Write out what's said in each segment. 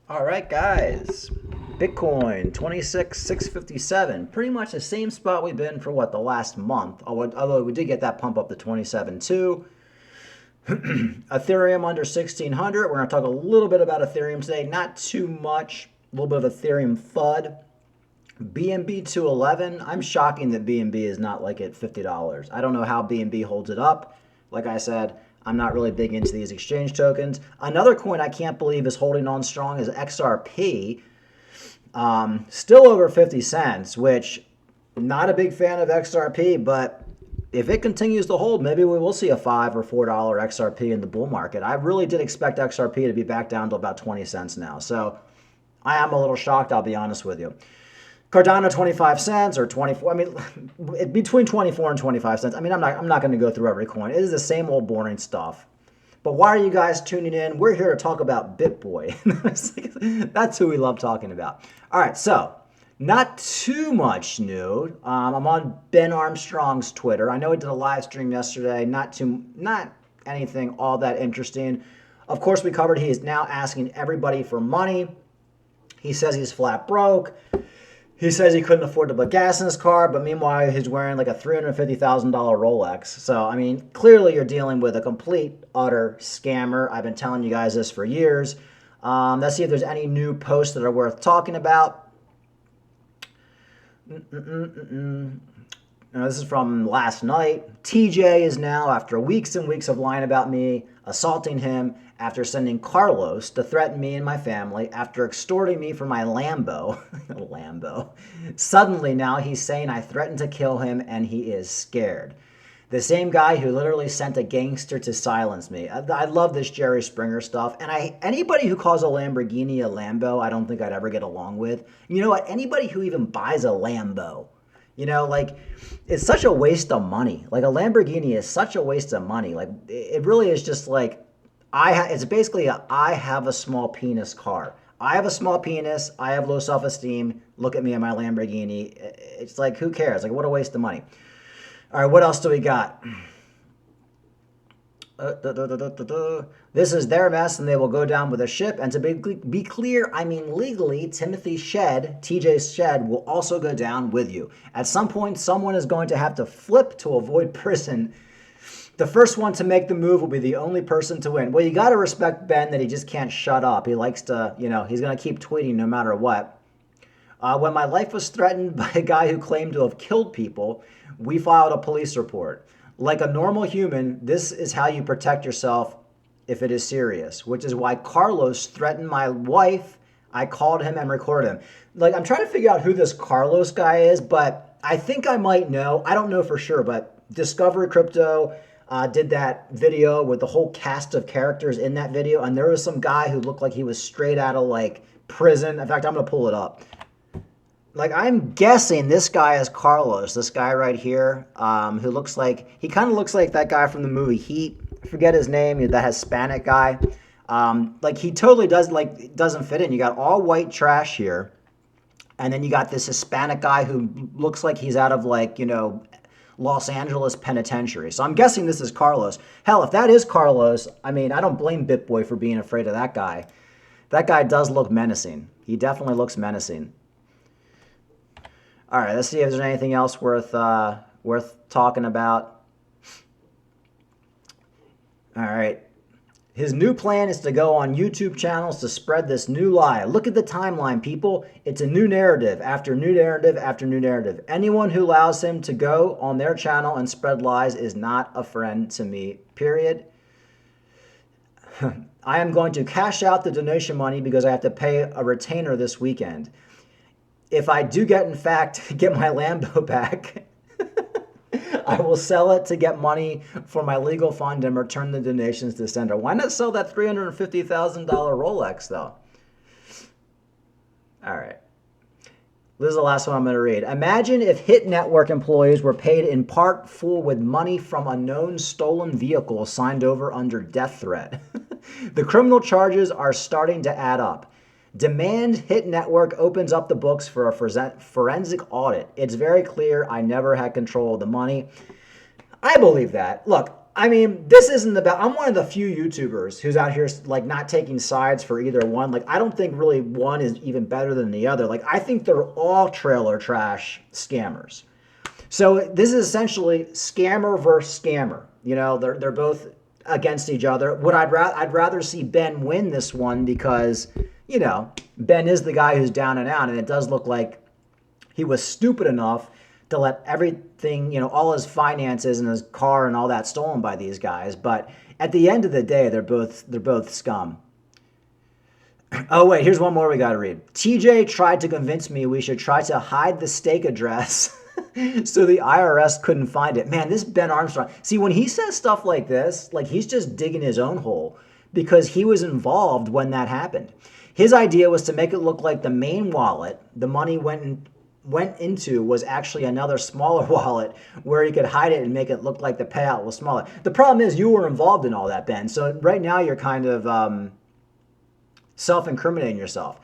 All right, guys. Bitcoin 26,657. Pretty much the same spot we've been for what, the last month. Although we did get that pump up to 27.2. Ethereum under 1600. We're going to talk a little bit about Ethereum today. Not too much. A little bit of Ethereum FUD. BNB 211. I'm shocking that BNB is not like at $50. I don't know how BNB holds it up. Like I said, I'm not really big into these exchange tokens. Another coin I can't believe is holding on strong is XRP. Still over 50 cents, which not a big fan of XRP, but if it continues to hold, maybe we will see a $5 or $4 XRP in the bull market. I really did expect XRP to be back down to about 20 cents now. So I am a little shocked, I'll be honest with you. Cardano 25 cents or 24. I mean, between 24 and 25 cents. I mean, I'm not going to go through every coin. It is the same old boring stuff. But why are you guys tuning in? We're here to talk about Bitboy. That's who we love talking about. All right, so not too much new. I'm on Ben Armstrong's Twitter. I know he did a live stream yesterday. Not anything all that interesting. Of course, we covered he is now asking everybody for money. He says he's flat broke. He says he couldn't afford to put gas in his car, but meanwhile, he's wearing like a $350,000 Rolex. So, I mean, clearly you're dealing with a complete, utter scammer. I've been telling you guys this for years. Let's see if there's any new posts that are worth talking about. Now, this is from last night. TJ is now, after weeks and weeks of lying about me, assaulting him after sending Carlos to threaten me and my family after extorting me for my Lambo. Lambo. Suddenly now he's saying I threatened to kill him and he is scared. The same guy who literally sent a gangster to silence me. I love this Jerry Springer stuff. And anybody who calls a Lamborghini a Lambo, I don't think I'd ever get along with. You know what? Anybody who even buys a Lambo, you know, like, it's such a waste of money. Like, a Lamborghini is such a waste of money. Like, it really is just like, it's basically I have a small penis car. I have a small penis. I have low self-esteem. Look at me in my Lamborghini. It's like, who cares? Like, what a waste of money. All right, what else do we got? This is their mess and they will go down with a ship. And to be clear, I mean legally, TJ's shed will also go down with you. At some point, someone is going to have to flip to avoid prison. The first one to make the move will be the only person to win. Well, you got to respect Ben that he just can't shut up. He likes to, he's going to keep tweeting no matter what. When my life was threatened by a guy who claimed to have killed people, we filed a police report. Like a normal human, this is how you protect yourself if it is serious, which is why Carlos threatened my wife. I called him and recorded him. Like, I'm trying to figure out who this Carlos guy is, but I think I might know. I don't know for sure, but Discovery Crypto did that video with the whole cast of characters in that video, and there was some guy who looked like he was straight out of, like, prison. In fact, I'm going to pull it up. Like, I'm guessing this guy is Carlos, this guy right here, who looks like, he kind of looks like that guy from the movie Heat. I forget his name, that Hispanic guy. Like, he totally doesn't fit in. You got all white trash here, and then you got this Hispanic guy who looks like he's out of, like, Los Angeles Penitentiary. So I'm guessing this is Carlos. Hell, if that is Carlos, I mean, I don't blame Bitboy for being afraid of that guy. That guy does look menacing. He definitely looks menacing. All right, let's see if there's anything else worth talking about. All right. His new plan is to go on YouTube channels to spread this new lie. Look at the timeline, people. It's a new narrative after new narrative after new narrative. Anyone who allows him to go on their channel and spread lies is not a friend to me, period. I am going to cash out the donation money because I have to pay a retainer this weekend. If I do get my Lambo back, I will sell it to get money for my legal fund and return the donations to the sender. Why not sell that $350,000 Rolex, though? All right. This is the last one I'm going to read. Imagine if Hit Network employees were paid in part full with money from a known stolen vehicle signed over under death threat. The criminal charges are starting to add up. Demand Hit Network opens up the books for a forensic audit. It's very clear I never had control of the money. I believe that. Look, I mean, this isn't about. I'm one of the few YouTubers who's out here like not taking sides for either one. Like, I don't think really one is even better than the other. Like, I think they're all trailer trash scammers. So this is essentially scammer versus scammer. You know, they're both against each other. I'd rather see Ben win this one because, you know, Ben is the guy who's down and out, and it does look like he was stupid enough to let everything, you know, all his finances and his car and all that stolen by these guys. But at the end of the day, they're both scum. Oh wait, here's one more we got to read. TJ tried to convince me we should try to hide the stake address so the IRS couldn't find it. Man, this Ben Armstrong. See, when he says stuff like this, like he's just digging his own hole because he was involved when that happened. His idea was to make it look like the main wallet, the money went into was actually another smaller wallet where you could hide it and make it look like the payout was smaller. The problem is you were involved in all that, Ben. So right now you're kind of self-incriminating yourself.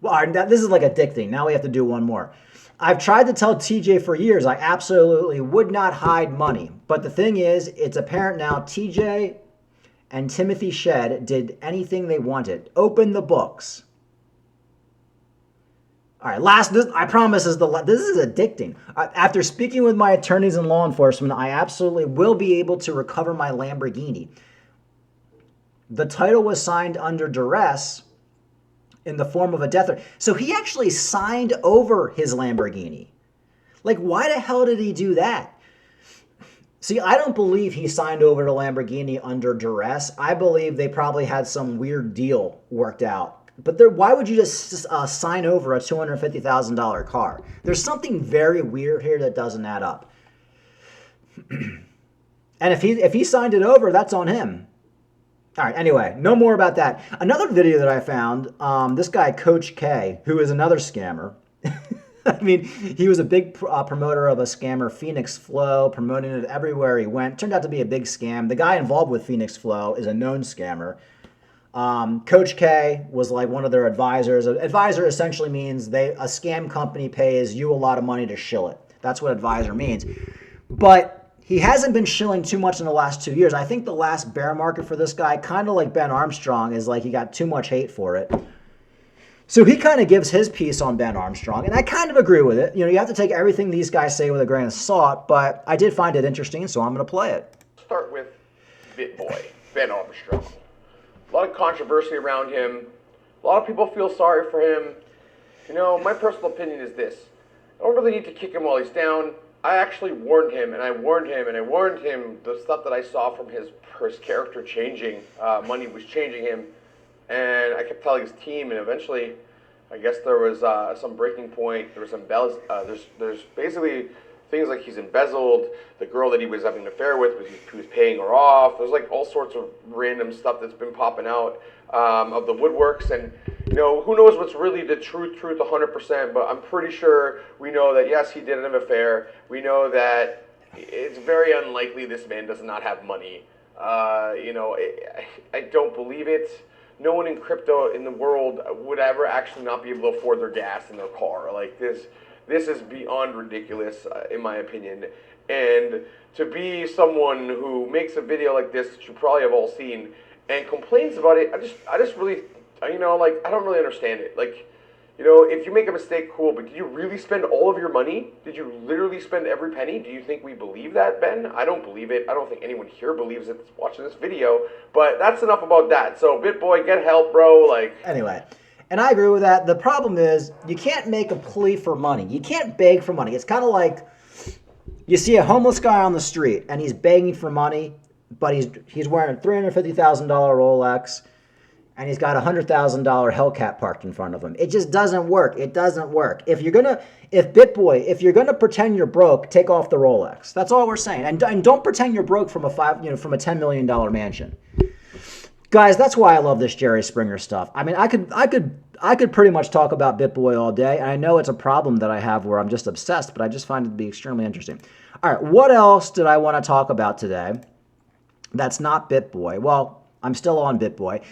Well, this is like addicting. Now we have to do one more. I've tried to tell TJ for years I absolutely would not hide money. But the thing is, it's apparent now TJ and Timothy Shed did anything they wanted. Open the books. All right, I promise this is addicting. After speaking with my attorneys and law enforcement, I absolutely will be able to recover my Lamborghini. The title was signed under duress in the form of a death threat. So he actually signed over his Lamborghini. Like, why the hell did he do that? See, I don't believe he signed over the Lamborghini under duress. I believe they probably had some weird deal worked out. But why would you just sign over a $250,000 car? There's something very weird here that doesn't add up. And if he signed it over, that's on him. All right, anyway, no more about that. Another video that I found, this guy, Coach K, who is another scammer. I mean, he was a big promoter of a scammer, Phoenix Flow, promoting it everywhere he went. Turned out to be a big scam. The guy involved with Phoenix Flow is a known scammer. Coach K was like one of their advisors. An advisor essentially means a scam company pays you a lot of money to shill it. That's what advisor means. But he hasn't been shilling too much in the last 2 years. I think the last bear market for this guy, kind of like Ben Armstrong, is like he got too much hate for it. So he kind of gives his piece on Ben Armstrong, and I kind of agree with it. You know, you have to take everything these guys say with a grain of salt, but I did find it interesting, so I'm going to play it. Start with Bitboy, Ben Armstrong. A lot of controversy around him. A lot of people feel sorry for him. You know, my personal opinion is this. I don't really need to kick him while he's down. I actually warned him, and I warned him the stuff that I saw from his character changing. Money was changing him. And I kept telling his team, and eventually, I guess there was some breaking point. There was some there's basically things like he's embezzled. The girl that he was having an affair with, he was paying her off. There's like all sorts of random stuff that's been popping out of the woodworks. And, you know, who knows what's really the truth 100%. But I'm pretty sure we know that, yes, he did have an affair. We know that it's very unlikely this man does not have money. You know, I don't believe it. No one in crypto in the world would ever actually not be able to afford their gas in their car. Like this is beyond ridiculous, in my opinion. And to be someone who makes a video like this that you probably have all seen and complains about it, I just really, you know, like, I don't really understand it. Like, you know, if you make a mistake, cool, but did you really spend all of your money? Did you literally spend every penny? Do you think we believe that, Ben? I don't believe it. I don't think anyone here believes it that's watching this video. But that's enough about that. So, Bitboy, get help, bro. Like, anyway, and I agree with that. The problem is you can't make a plea for money. You can't beg for money. It's kind of like you see a homeless guy on the street, and he's begging for money, but he's wearing a $350,000 Rolex, and he's got a $100,000 Hellcat parked in front of him. It just doesn't work. It doesn't work. If you're gonna pretend you're broke, take off the Rolex. That's all we're saying. And don't pretend you're broke from a $10 million mansion. Guys, that's why I love this Jerry Springer stuff. I mean, I could pretty much talk about Bitboy all day, and I know it's a problem that I have where I'm just obsessed, but I just find it to be extremely interesting. All right, what else did I want to talk about today that's not Bitboy? Well, I'm still on Bitboy.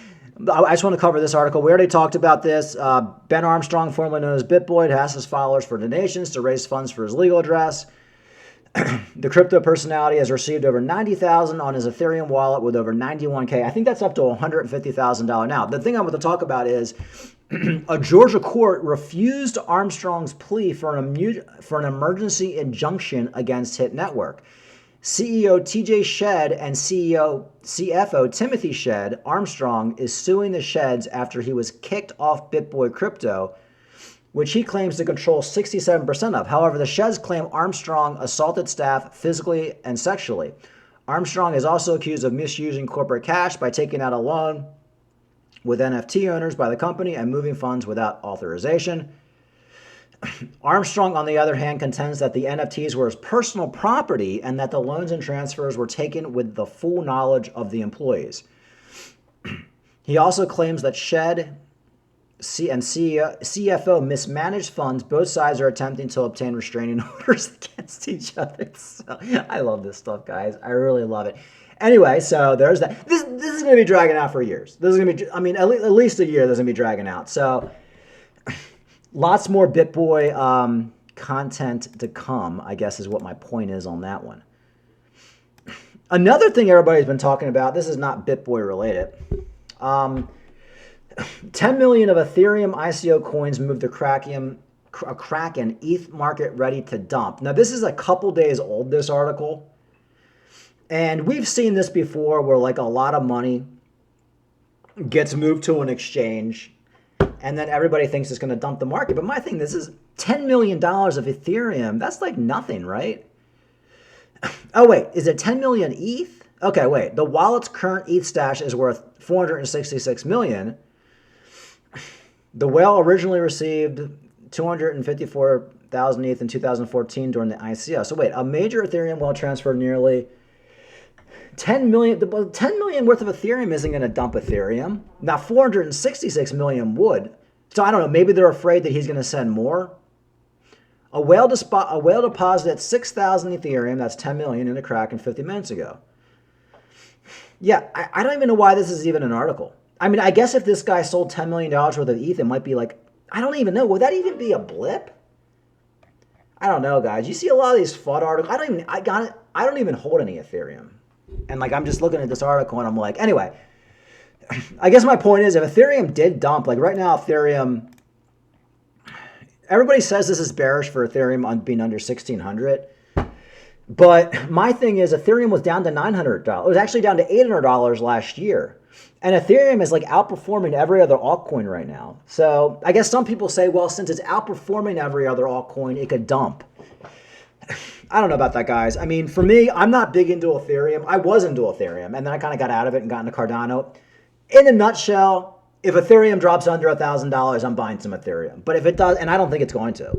I just want to cover this article. We already talked about this. Ben Armstrong, formerly known as Bitboy, asked his followers for donations to raise funds for his legal address. The crypto personality has received over 90,000 on his Ethereum wallet with over 91K. I think that's up to $150,000 now. The thing I want to talk about is a Georgia court refused Armstrong's plea for an emergency injunction against Hit Network. CEO TJ Shed and CFO Timothy Shed Armstrong is suing the Sheds after he was kicked off Bitboy Crypto, which he claims to control 67% of. However, the Sheds claim Armstrong assaulted staff physically and sexually. Armstrong is also accused of misusing corporate cash by taking out a loan with NFT owners by the company and moving funds without authorization. Armstrong, on the other hand, contends that the NFTs were his personal property and that the loans and transfers were taken with the full knowledge of the employees. He also claims that Shed and CFO mismanaged funds. Both sides are attempting to obtain restraining orders against each other. So, I love this stuff, guys. I really love it. Anyway, so there's that. This is going to be dragging out for years. This is going to be, I mean, at least a year this is going to be dragging out. So lots more BitBoy content to come, I guess is what my point is on that one. Another thing everybody's been talking about, this is not BitBoy related. 10 million of Ethereum ICO coins moved to Kraken ETH market ready to dump. Now, this is a couple days old, this article. And we've seen this before where like a lot of money gets moved to an exchange and then everybody thinks it's going to dump the market. But my thing, this is $10 million of Ethereum. That's like nothing, right? Oh, wait, is it 10 million ETH? Okay, wait. The wallet's current ETH stash is worth 466 million. The whale originally received 254,000 ETH in 2014 during the ICO. So wait, a major Ethereum whale transferred nearly 10 million. 10 million worth of Ethereum isn't going to dump Ethereum. Now 466 million would. So I don't know. Maybe they're afraid that he's going to send more. A whale deposited 6,000 Ethereum, that's 10 million, in a Kraken 50 minutes ago. Yeah, I don't even know why this is even an article. I mean, I guess if this guy sold $10 million worth of ETH, it might be like, I don't even know. Would that even be a blip? I don't know, guys. You see a lot of these FUD articles. I don't even hold any Ethereum. And like, I'm just looking at this article and I'm like, anyway, I guess my point is if Ethereum did dump, like right now, Ethereum, everybody says this is bearish for Ethereum on being under 1,600. But my thing is Ethereum was down to $900. It was actually down to $800 last year. And Ethereum is like outperforming every other altcoin right now. So I guess some people say, well, since it's outperforming every other altcoin, it could dump. I don't know about that, guys. I mean, for me, I'm not big into Ethereum. I was into Ethereum, and then I kind of got out of it and got into Cardano. In a nutshell, if Ethereum drops under $1,000, I'm buying some Ethereum. But if it does, and I don't think it's going to,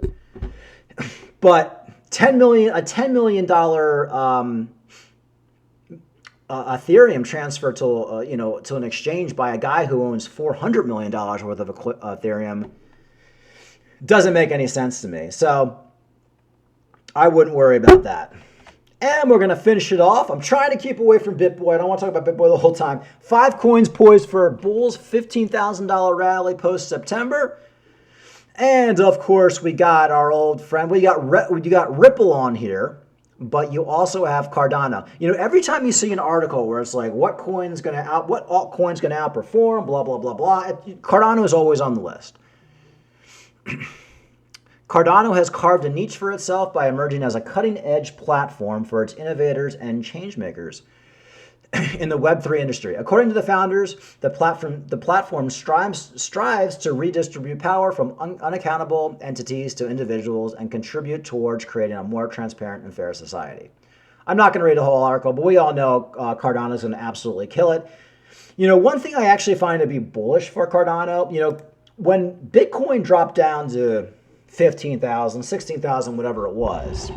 but a $10 million Ethereum transfer to to an exchange by a guy who owns $400 million worth of Ethereum doesn't make any sense to me. So I wouldn't worry about that. And we're going to finish it off. I'm trying to keep away from BitBoy. I don't want to talk about BitBoy the whole time. 5 coins poised for Bull's $15,000 rally post-September. And, of course, we got our old friend. You got Ripple on here, but you also have Cardano. You know, every time you see an article where it's like, what altcoin's going to outperform, blah, blah, blah, blah, Cardano is always on the list. Cardano has carved a niche for itself by emerging as a cutting-edge platform for its innovators and changemakers in the Web3 industry. According to the founders, the platform strives to redistribute power from unaccountable entities to individuals and contribute towards creating a more transparent and fair society. I'm not going to read the whole article, but we all know Cardano is going to absolutely kill it. You know, one thing I actually find to be bullish for Cardano, you know, when Bitcoin dropped down to 15,000, 16,000, whatever it was,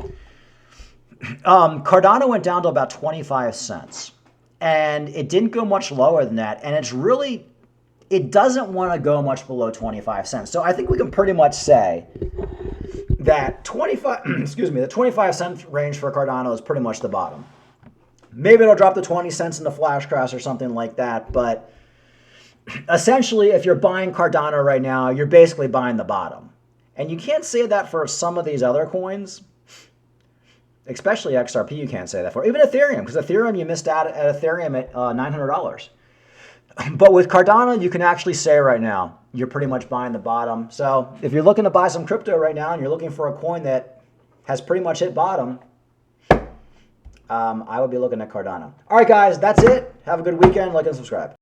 Cardano went down to about 25 cents. And it didn't go much lower than that. And it doesn't want to go much below 25 cents. So I think we can pretty much say that the 25 cent range for Cardano is pretty much the bottom. Maybe it'll drop to 20 cents in the flash crash or something like that. But essentially, if you're buying Cardano right now, you're basically buying the bottom. And you can't say that for some of these other coins. Especially XRP, you can't say that for. Even Ethereum, because Ethereum, you missed out at Ethereum at $900. But with Cardano, you can actually say right now, you're pretty much buying the bottom. So if you're looking to buy some crypto right now and you're looking for a coin that has pretty much hit bottom, I would be looking at Cardano. All right, guys, that's it. Have a good weekend. Like and subscribe.